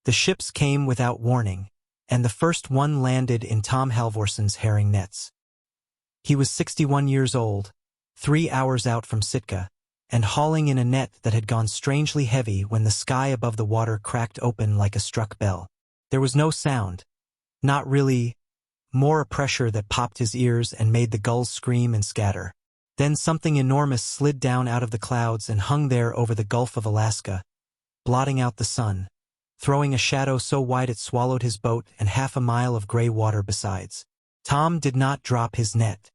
The ships came without warning, and the first one landed in Tom Halvorson's herring nets. He was 61 years old, 3 hours out from Sitka, and hauling in a net that had gone strangely heavy when the sky above the water cracked open like a struck bell. There was no sound. Not really. More a pressure that popped his ears and made the gulls scream and scatter. Then something enormous slid down out of the clouds and hung there over the Gulf of Alaska, blotting out the sun, throwing a shadow so wide it swallowed his boat and half a mile of gray water besides. Tom did not drop his net.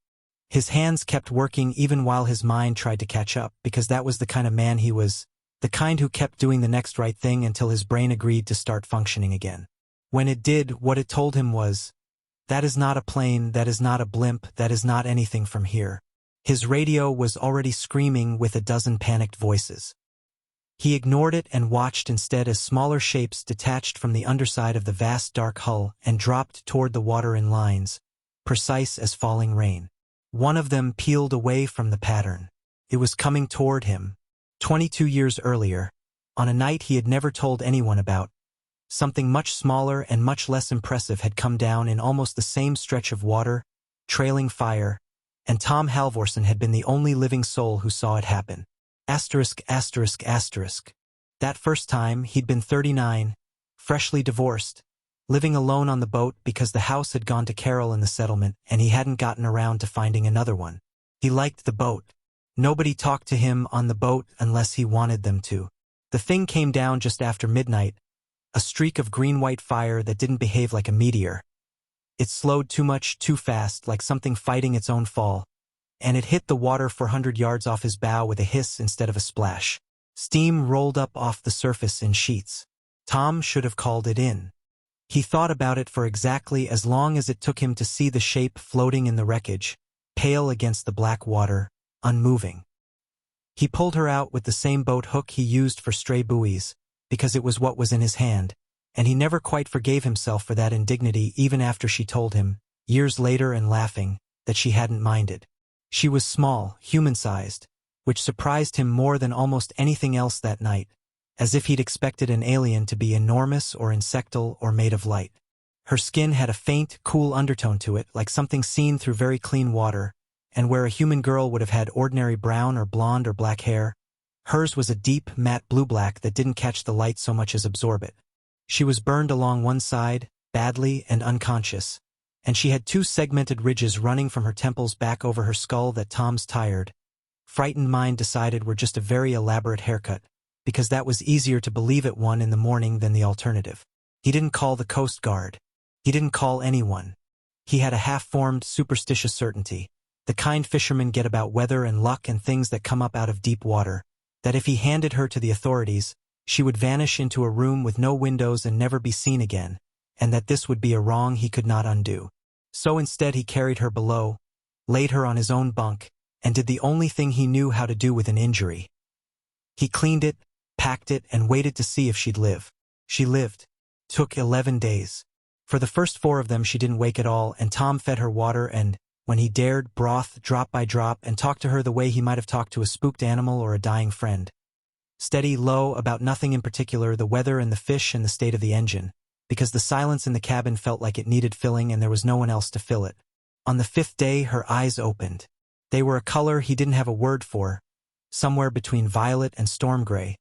His hands kept working even while his mind tried to catch up, because that was the kind of man he was, the kind who kept doing the next right thing until his brain agreed to start functioning again. When it did, what it told him was, "That is not a plane, that is not a blimp, that is not anything from here." His radio was already screaming with a dozen panicked voices. He ignored it and watched instead as smaller shapes detached from the underside of the vast dark hull and dropped toward the water in lines, precise as falling rain. One of them peeled away from the pattern. It was coming toward him. 22 years earlier, on a night he had never told anyone about, something much smaller and much less impressive had come down in almost the same stretch of water, trailing fire, and Tom Halvorson had been the only living soul who saw it happen. Asterisk, asterisk, asterisk. That first time, he'd been 39, freshly divorced, living alone on the boat because the house had gone to Carol in the settlement and he hadn't gotten around to finding another one. He liked the boat. Nobody talked to him on the boat unless he wanted them to. The thing came down just after midnight, a streak of green-white fire that didn't behave like a meteor. It slowed too much, too fast, like something fighting its own fall, and it hit the water 400 yards off his bow with a hiss instead of a splash. Steam rolled up off the surface in sheets. Tom should have called it in. He thought about it for exactly as long as it took him to see the shape floating in the wreckage, pale against the black water, unmoving. He pulled her out with the same boat hook he used for stray buoys, because it was what was in his hand, and he never quite forgave himself for that indignity even after she told him, years later and laughing, that she hadn't minded. She was small, human-sized, which surprised him more than almost anything else that night, as if he'd expected an alien to be enormous or insectal or made of light. Her skin had a faint, cool undertone to it, like something seen through very clean water, and where a human girl would have had ordinary brown or blonde or black hair, hers was a deep, matte blue-black that didn't catch the light so much as absorb it. She was burned along one side, badly and unconscious, and she had 2 segmented ridges running from her temples back over her skull that Tom's tired, frightened mind decided were just a very elaborate haircut, because that was easier to believe at 1 in the morning than the alternative. He didn't call the Coast Guard. He didn't call anyone. He had a half-formed, superstitious certainty, the kind fishermen get about weather and luck and things that come up out of deep water, that if he handed her to the authorities, she would vanish into a room with no windows and never be seen again, and that this would be a wrong he could not undo. So instead he carried her below, laid her on his own bunk, and did the only thing he knew how to do with an injury. He cleaned it, packed it, and waited to see if she'd live. She lived. Took 11 days. For the first 4 of them she didn't wake at all, and Tom fed her water and, when he dared, broth drop by drop, and talked to her the way he might have talked to a spooked animal or a dying friend. Steady, low, about nothing in particular, the weather and the fish and the state of the engine, because the silence in the cabin felt like it needed filling and there was no one else to fill it. On the 5th day her eyes opened. They were a color he didn't have a word for, somewhere between violet and storm gray,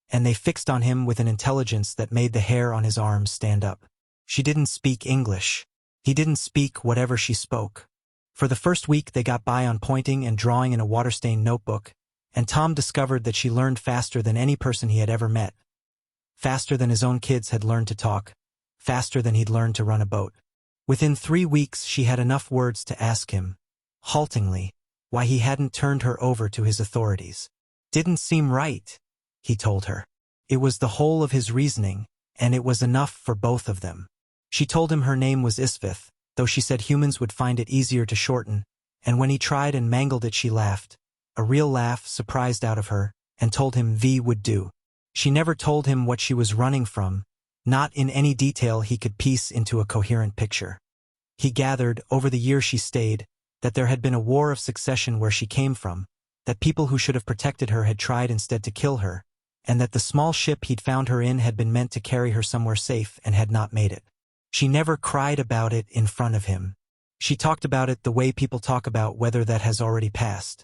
and they fixed on him with an intelligence that made the hair on his arms stand up. She didn't speak English. He didn't speak whatever she spoke. For the first week they got by on pointing and drawing in a water-stained notebook, and Tom discovered that she learned faster than any person he had ever met. Faster than his own kids had learned to talk, faster than he'd learned to run a boat. Within 3 weeks she had enough words to ask him, haltingly, why he hadn't turned her over to his authorities. Didn't seem right, he told her. It was the whole of his reasoning, and it was enough for both of them. She told him her name was Isvith, though she said humans would find it easier to shorten, and when he tried and mangled it she laughed, a real laugh surprised out of her, and told him V would do. She never told him what she was running from, not in any detail he could piece into a coherent picture. He gathered, over the year she stayed, that there had been a war of succession where she came from, that people who should have protected her had tried instead to kill her, and that the small ship he'd found her in had been meant to carry her somewhere safe and had not made it. She never cried about it in front of him. She talked about it the way people talk about weather that has already passed.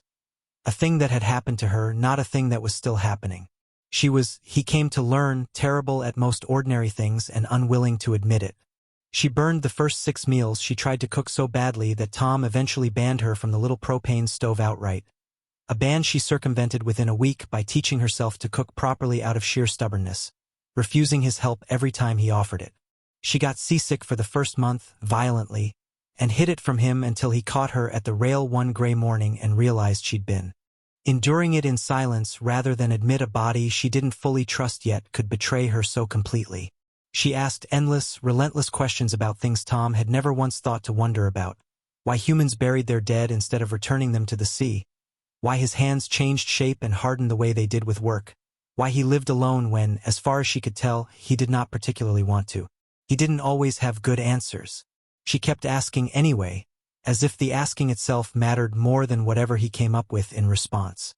A thing that had happened to her, not a thing that was still happening. He came to learn, terrible at most ordinary things and unwilling to admit it. She burned the first 6 meals she tried to cook so badly that Tom eventually banned her from the little propane stove outright. A ban she circumvented within a week by teaching herself to cook properly out of sheer stubbornness, refusing his help every time he offered it. She got seasick for the first month, violently, and hid it from him until he caught her at the rail one gray morning and realized she'd been enduring it in silence rather than admit a body she didn't fully trust yet could betray her so completely. She asked endless, relentless questions about things Tom had never once thought to wonder about. Why humans buried their dead instead of returning them to the sea. Why his hands changed shape and hardened the way they did with work. Why he lived alone when, as far as she could tell, he did not particularly want to. He didn't always have good answers. She kept asking anyway, as if the asking itself mattered more than whatever he came up with in response.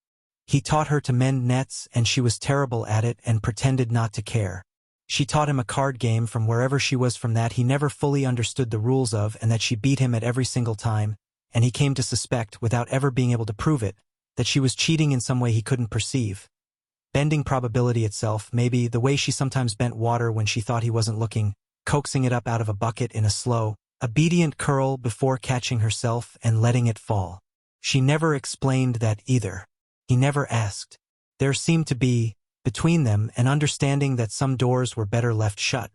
He taught her to mend nets and she was terrible at it and pretended not to care. She taught him a card game from wherever she was from that he never fully understood the rules of and that she beat him at every single time, and he came to suspect, without ever being able to prove it, that she was cheating in some way he couldn't perceive. Bending probability itself, maybe, the way she sometimes bent water when she thought he wasn't looking, coaxing it up out of a bucket in a slow, obedient curl before catching herself and letting it fall. She never explained that either. He never asked. There seemed to be, between them, an understanding that some doors were better left shut,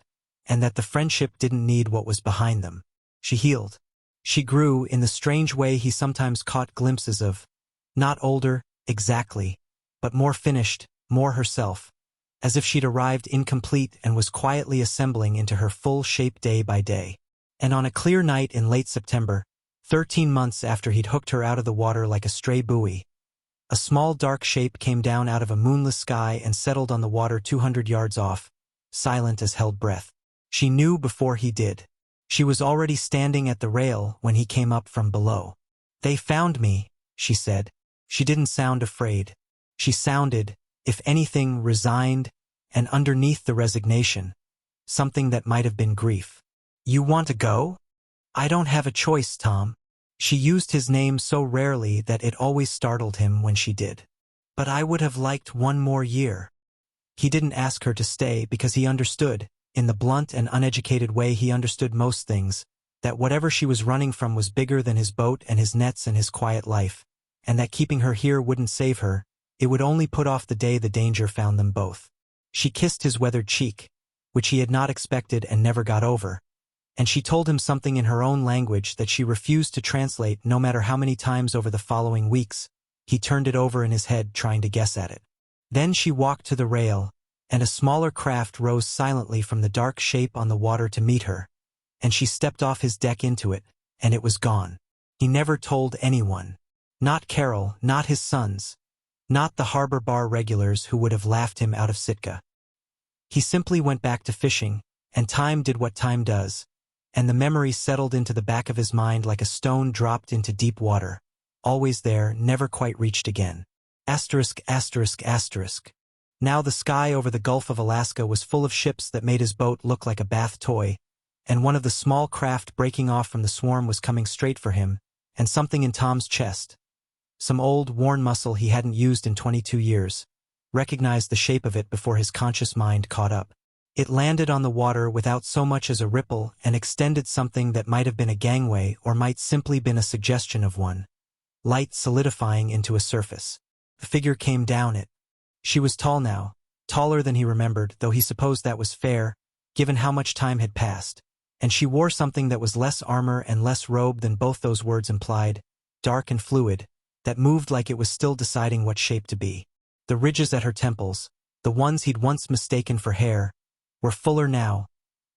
and that the friendship didn't need what was behind them. She healed. She grew in the strange way he sometimes caught glimpses of. Not older, exactly, but more finished, more herself, as if she'd arrived incomplete and was quietly assembling into her full shape day by day. And on a clear night in late September, 13 months after he'd hooked her out of the water like a stray buoy, a small dark shape came down out of a moonless sky and settled on the water 200 yards off, silent as held breath. She knew before he did. She was already standing at the rail when he came up from below. "They found me," she said. She didn't sound afraid. She sounded, if anything, resigned, and underneath the resignation, something that might have been grief. "You want to go?" "I don't have a choice, Tom." She used his name so rarely that it always startled him when she did. "But I would have liked one more year." He didn't ask her to stay because he understood, in the blunt and uneducated way he understood most things, that whatever she was running from was bigger than his boat and his nets and his quiet life, and that keeping her here wouldn't save her, it would only put off the day the danger found them both. She kissed his weathered cheek, which he had not expected and never got over, and she told him something in her own language that she refused to translate no matter how many times over the following weeks. He turned it over in his head trying to guess at it. Then she walked to the rail, and a smaller craft rose silently from the dark shape on the water to meet her, and she stepped off his deck into it, and it was gone. He never told anyone. Not Carol, not his sons, not the harbor bar regulars who would have laughed him out of Sitka. He simply went back to fishing, and time did what time does, and the memory settled into the back of his mind like a stone dropped into deep water, always there, never quite reached again. Asterisk, asterisk, asterisk. Now the sky over the Gulf of Alaska was full of ships that made his boat look like a bath toy, and one of the small craft breaking off from the swarm was coming straight for him, and something in Tom's chest, some old, worn muscle he hadn't used in 22 years, recognized the shape of it before his conscious mind caught up. It landed on the water without so much as a ripple and extended something that might have been a gangway or might simply been a suggestion of one, light solidifying into a surface. The figure came down it. She was tall now, taller than he remembered, though he supposed that was fair, given how much time had passed, and she wore something that was less armor and less robe than both those words implied, dark and fluid, that moved like it was still deciding what shape to be. The ridges at her temples, the ones he'd once mistaken for hair, were fuller now,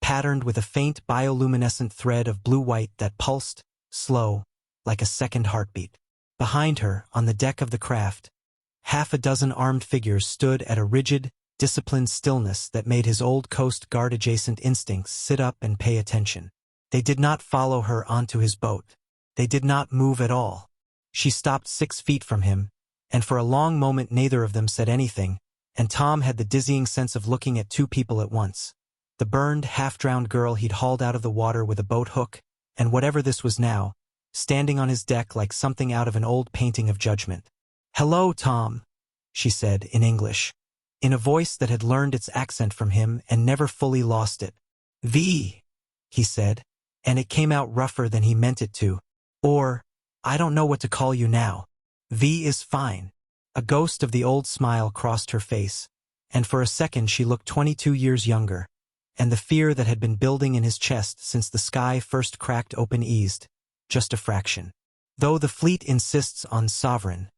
patterned with a faint bioluminescent thread of blue-white that pulsed, slow, like a second heartbeat. Behind her, on the deck of the craft, half a dozen armed figures stood at a rigid, disciplined stillness that made his old Coast Guard-adjacent instincts sit up and pay attention. They did not follow her onto his boat. They did not move at all. She stopped 6 feet from him, and for a long moment neither of them said anything, and Tom had the dizzying sense of looking at two people at once. The burned, half-drowned girl he'd hauled out of the water with a boat hook, and whatever this was now, standing on his deck like something out of an old painting of judgment. "Hello, Tom," she said in English, in a voice that had learned its accent from him and never fully lost it. "V," he said, and it came out rougher than he meant it to. "Or, I don't know what to call you now. V is fine." A ghost of the old smile crossed her face, and for a second she looked 22 years younger, and the fear that had been building in his chest since the sky first cracked open eased, just a fraction. "Though the fleet insists on sovereign,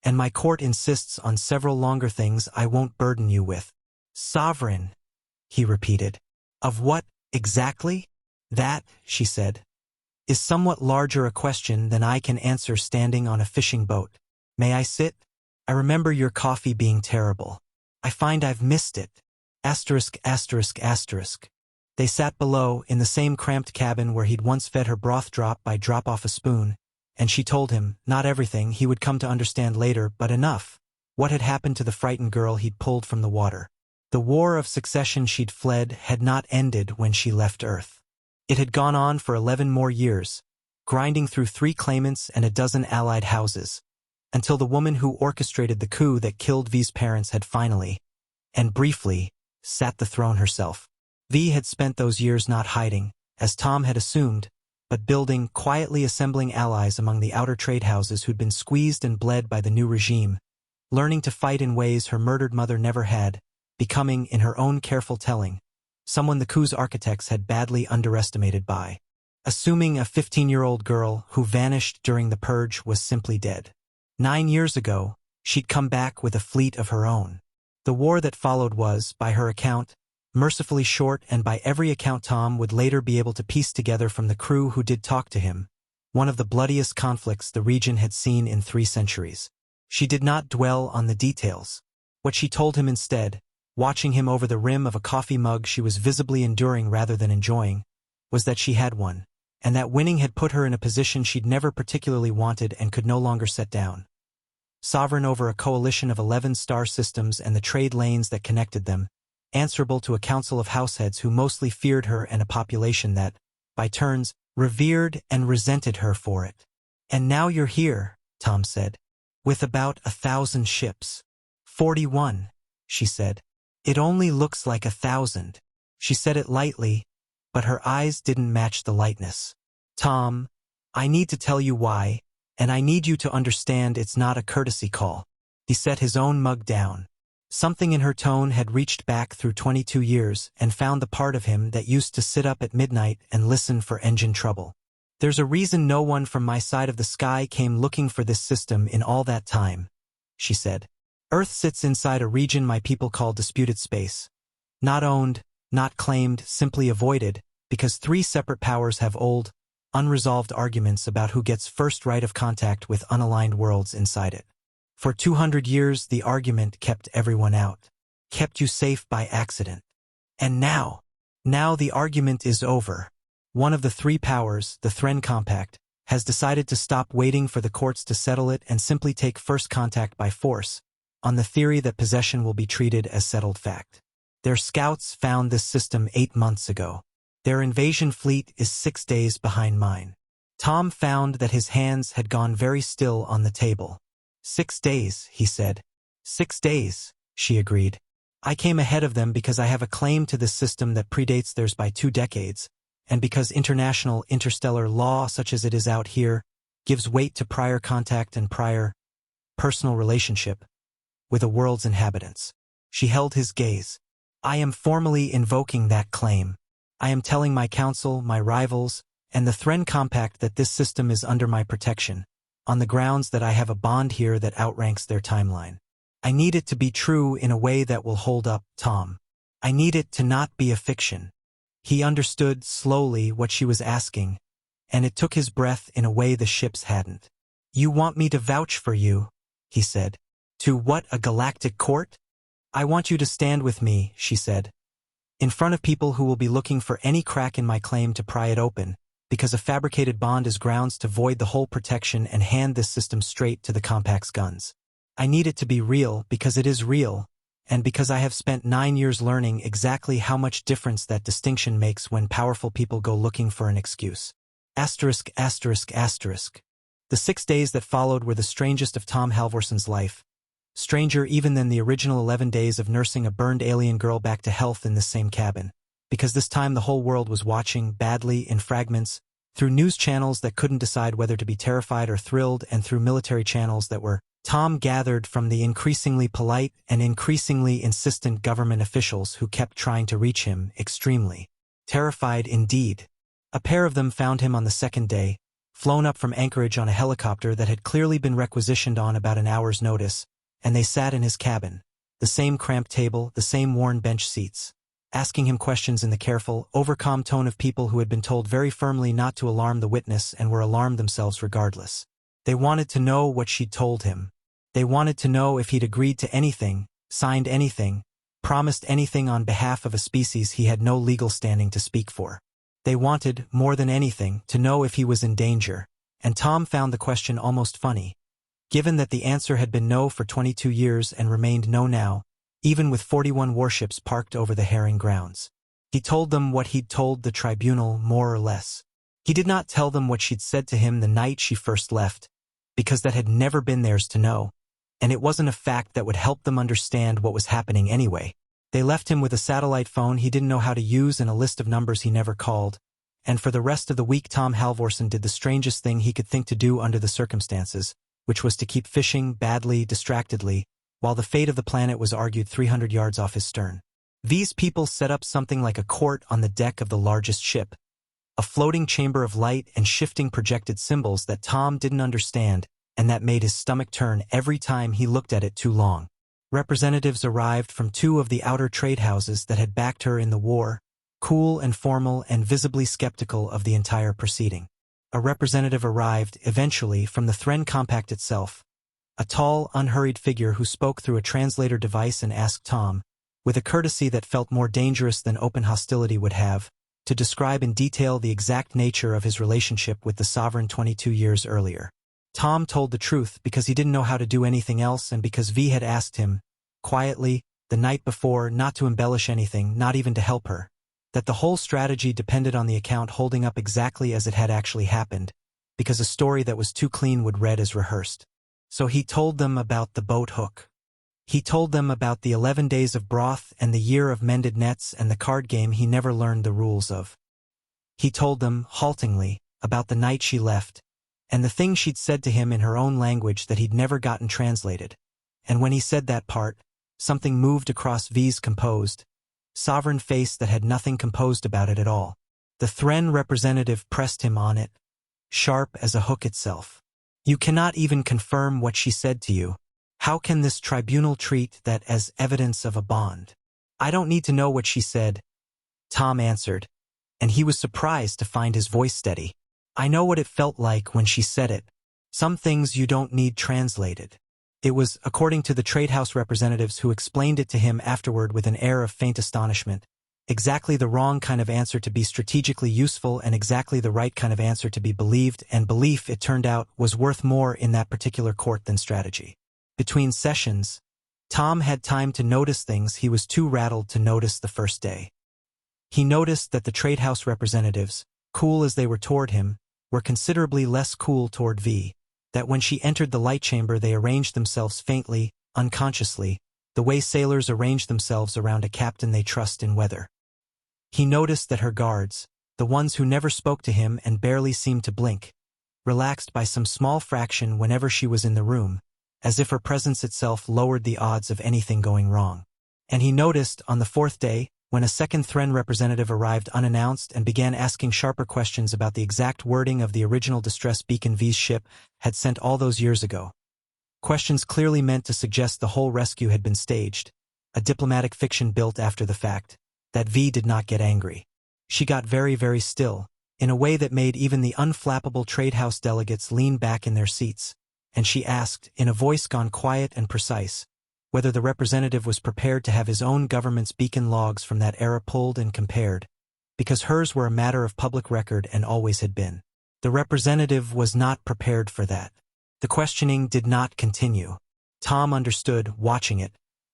and my court insists on several longer things I won't burden you with." "Sovereign," he repeated. "Of what, exactly?" "That," she said, "is somewhat larger a question than I can answer standing on a fishing boat. May I sit? I remember your coffee being terrible. I find I've missed it. Asterisk, asterisk, asterisk." They sat below, in the same cramped cabin where he'd once fed her broth drop by drop off a spoon, and she told him, not everything he would come to understand later, but enough. What had happened to the frightened girl he'd pulled from the water? The war of succession she'd fled had not ended when she left Earth. It had gone on for 11 more years, grinding through 3 claimants and a dozen allied houses, until the woman who orchestrated the coup that killed V's parents had finally, and briefly, sat the throne herself. V had spent those years not hiding, as Tom had assumed, but building, quietly assembling allies among the outer trade houses who'd been squeezed and bled by the new regime, learning to fight in ways her murdered mother never had, becoming, in her own careful telling, someone the coup's architects had badly underestimated by assuming a 15-year-old girl who vanished during the purge was simply dead. 9 years ago, she'd come back with a fleet of her own. The war that followed was, by her account, mercifully short, and by every account Tom would later be able to piece together from the crew who did talk to him, one of the bloodiest conflicts the region had seen in 3 centuries. She did not dwell on the details. What she told him instead, watching him over the rim of a coffee mug she was visibly enduring rather than enjoying, was that she had won, and that winning had put her in a position she'd never particularly wanted and could no longer set down. Sovereign over a coalition of 11 star systems and the trade lanes that connected them, answerable to a council of househeads who mostly feared her and a population that, by turns, revered and resented her for it. "And now you're here," Tom said, "with about 1,000 ships." 41, she said. "It only looks like 1,000. She said it lightly, but her eyes didn't match the lightness. "Tom, I need to tell you why, and I need you to understand it's not a courtesy call." He set his own mug down. Something in her tone had reached back through 22 years and found the part of him that used to sit up at midnight and listen for engine trouble. "There's a reason no one from my side of the sky came looking for this system in all that time," she said. "Earth sits inside a region my people call disputed space. Not owned, not claimed, simply avoided, because 3 separate powers have old, unresolved arguments about who gets first right of contact with unaligned worlds inside it. For 200 years, the argument kept everyone out, kept you safe by accident. And now the argument is over. One of the 3 powers, the Thren Compact, has decided to stop waiting for the courts to settle it and simply take first contact by force, on the theory that possession will be treated as settled fact. Their scouts found this system 8 months ago. Their invasion fleet is 6 days behind mine." Tom found that his hands had gone very still on the table. 6 days, he said. 6 days, she agreed. "I came ahead of them because I have a claim to this system that predates theirs by 2 decades, and because international interstellar law such as it is out here gives weight to prior contact and prior personal relationship with a world's inhabitants." She held his gaze. "I am formally invoking that claim. I am telling my council, my rivals, and the Thren Compact that this system is under my protection, on the grounds that I have a bond here that outranks their timeline. I need it to be true in a way that will hold up, Tom. I need it to not be a fiction." He understood slowly what she was asking, and it took his breath in a way the ships hadn't. "You want me to vouch for you," he said. "To what, a galactic court?" "I want you to stand with me," she said, "in front of people who will be looking for any crack in my claim to pry it open, because a fabricated bond is grounds to void the whole protection and hand this system straight to the Compact's guns. I need it to be real because it is real, and because I have spent 9 years learning exactly how much difference that distinction makes when powerful people go looking for an excuse. Asterisk, asterisk, asterisk. The 6 days that followed were the strangest of Tom Halvorson's life. Stranger even than the original 11 days of nursing a burned alien girl back to health in this same cabin. Because this time the whole world was watching, badly, in fragments, through news channels that couldn't decide whether to be terrified or thrilled, and through military channels that were. Tom gathered from the increasingly polite and increasingly insistent government officials who kept trying to reach him, extremely terrified indeed. A pair of them found him on the 2nd day, flown up from Anchorage on a helicopter that had clearly been requisitioned on about an hour's notice, and they sat in his cabin, the same cramped table, the same worn bench seats, asking him questions in the careful, overcalm tone of people who had been told very firmly not to alarm the witness and were alarmed themselves regardless. They wanted to know what she'd told him. They wanted to know if he'd agreed to anything, signed anything, promised anything on behalf of a species he had no legal standing to speak for. They wanted, more than anything, to know if he was in danger, and Tom found the question almost funny, given that the answer had been no for 22 years and remained no now, even with 41 warships parked over the herring grounds. He told them what he'd told the tribunal, more or less. He did not tell them what she'd said to him the night she first left, because that had never been theirs to know, and it wasn't a fact that would help them understand what was happening anyway. They left him with a satellite phone he didn't know how to use and a list of numbers he never called, and for the rest of the week Tom Halvorson did the strangest thing he could think to do under the circumstances, which was to keep fishing, badly, distractedly, while the fate of the planet was argued 300 yards off his stern. These people set up something like a court on the deck of the largest ship, a floating chamber of light and shifting projected symbols that Tom didn't understand, and that made his stomach turn every time he looked at it too long. Representatives arrived from 2 of the outer trade houses that had backed her in the war, cool and formal and visibly skeptical of the entire proceeding. A representative arrived, eventually, from the Thren Compact itself, a tall, unhurried figure who spoke through a translator device and asked Tom, with a courtesy that felt more dangerous than open hostility would have, to describe in detail the exact nature of his relationship with the sovereign 22 years earlier. Tom told the truth because he didn't know how to do anything else and because V had asked him, quietly, the night before, not to embellish anything, not even to help her, that the whole strategy depended on the account holding up exactly as it had actually happened, because a story that was too clean would read as rehearsed. So he told them about the boat hook. He told them about the 11 days of broth and the year of mended nets and the card game he never learned the rules of. He told them, haltingly, about the night she left, and the thing she'd said to him in her own language that he'd never gotten translated. And when he said that part, something moved across V's composed, sovereign face that had nothing composed about it at all. The Thren representative pressed him on it, sharp as a hook itself. You cannot even confirm what she said to you. How can this tribunal treat that as evidence of a bond? I don't need to know what she said, Tom answered, and he was surprised to find his voice steady. I know what it felt like when she said it. Some things you don't need translated. It was, according to the trade house representatives who explained it to him afterward with an air of faint astonishment, exactly the wrong kind of answer to be strategically useful and exactly the right kind of answer to be believed, and belief, it turned out, was worth more in that particular court than strategy. Between sessions, Tom had time to notice things he was too rattled to notice the first day. He noticed that the trade house representatives, cool as they were toward him, were considerably less cool toward V, that when she entered the light chamber they arranged themselves faintly, unconsciously, the way sailors arrange themselves around a captain they trust in weather. He noticed that her guards, the ones who never spoke to him and barely seemed to blink, relaxed by some small fraction whenever she was in the room, as if her presence itself lowered the odds of anything going wrong. And he noticed, on the 4th day, when a second Thren representative arrived unannounced and began asking sharper questions about the exact wording of the original distress beacon V's ship had sent all those years ago. Questions clearly meant to suggest the whole rescue had been staged, a diplomatic fiction built after the fact, that V did not get angry. She got very, very still, in a way that made even the unflappable trade house delegates lean back in their seats, and she asked, in a voice gone quiet and precise, whether the representative was prepared to have his own government's beacon logs from that era pulled and compared, because hers were a matter of public record and always had been. The representative was not prepared for that. The questioning did not continue. Tom understood, watching it,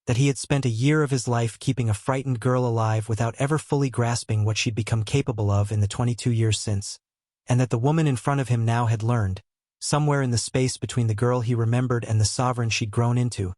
that he had spent a year of his life keeping a frightened girl alive without ever fully grasping what she'd become capable of in the 22 years since, and that the woman in front of him now had learned, somewhere in the space between the girl he remembered and the sovereign she'd grown into,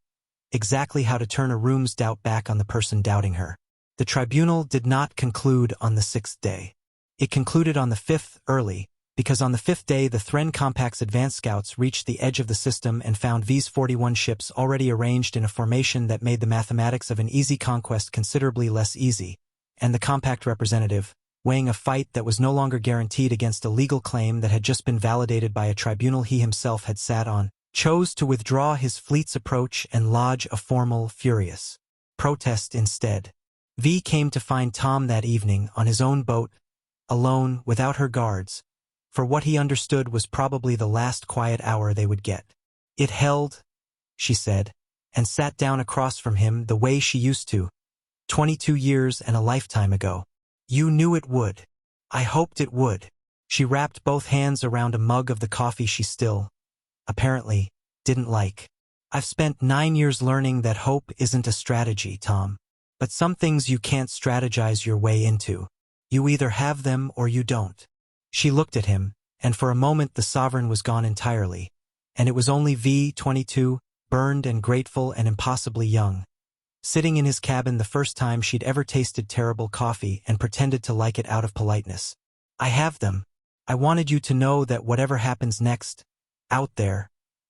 exactly how to turn a room's doubt back on the person doubting her. The tribunal did not conclude on the 6th day. It concluded on the 5th early, because on the 5th day the Thren Compact's advanced scouts reached the edge of the system and found V's 41 ships already arranged in a formation that made the mathematics of an easy conquest considerably less easy, and the Compact representative, weighing a fight that was no longer guaranteed against a legal claim that had just been validated by a tribunal he himself had sat on, chose to withdraw his fleet's approach and lodge a formal, furious protest instead. V came to find Tom that evening on his own boat, alone, without her guards, for what he understood was probably the last quiet hour they would get. "It held," she said, and sat down across from him the way she used to, 22 years and a lifetime ago. "You knew it would. I hoped it would." She wrapped both hands around a mug of the coffee she still, apparently, didn't like. "I've spent 9 years learning that hope isn't a strategy, Tom. But some things you can't strategize your way into. You either have them or you don't." She looked at him, and for a moment the sovereign was gone entirely, and it was only V, 22, burned and grateful and impossibly young, sitting in his cabin the first time she'd ever tasted terrible coffee and pretended to like it out of politeness. "I have them. I wanted you to know that whatever happens next, out there,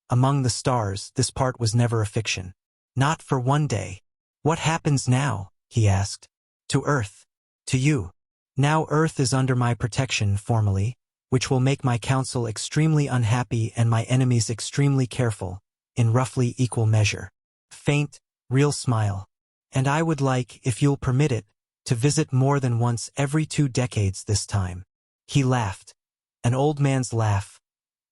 among the stars, this part was never a fiction. Not for one day." "What happens now?" he asked. "To Earth. To you. Now Earth is under my protection formally, which will make my council extremely unhappy and my enemies extremely careful, in roughly equal measure." Faint, real smile. "And I would like, if you'll permit it, to visit more than once every 2 decades this time." He laughed. An old man's laugh,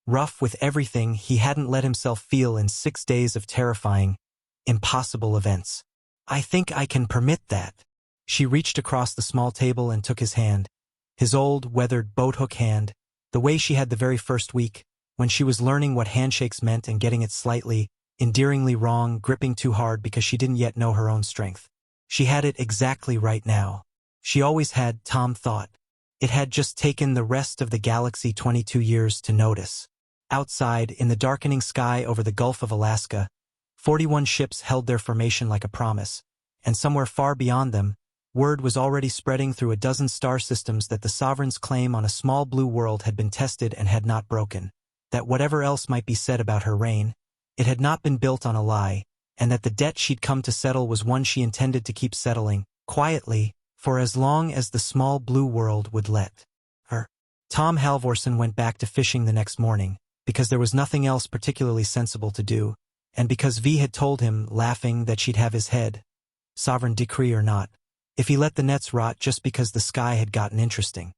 rough with everything he hadn't let himself feel in 6 days of terrifying, impossible events. "I think I can permit that." She reached across the small table and took his hand, his old, weathered boathook hand, the way she had the very first week, when she was learning what handshakes meant and getting it slightly, endearingly wrong, gripping too hard because she didn't yet know her own strength. She had it exactly right now. She always had, Tom thought. It had just taken the rest of the galaxy 22 years to notice. Outside, in the darkening sky over the Gulf of Alaska, 41 ships held their formation like a promise, and somewhere far beyond them, word was already spreading through a dozen star systems that the Sovereign's claim on a small blue world had been tested and had not broken, that whatever else might be said about her reign, it had not been built on a lie, and that the debt she'd come to settle was one she intended to keep settling, quietly, for as long as the small blue world would let her. Tom Halvorsen went back to fishing the next morning, because there was nothing else particularly sensible to do, and because V had told him, laughing, that she'd have his head, sovereign decree or not, if he let the nets rot just because the sky had gotten interesting.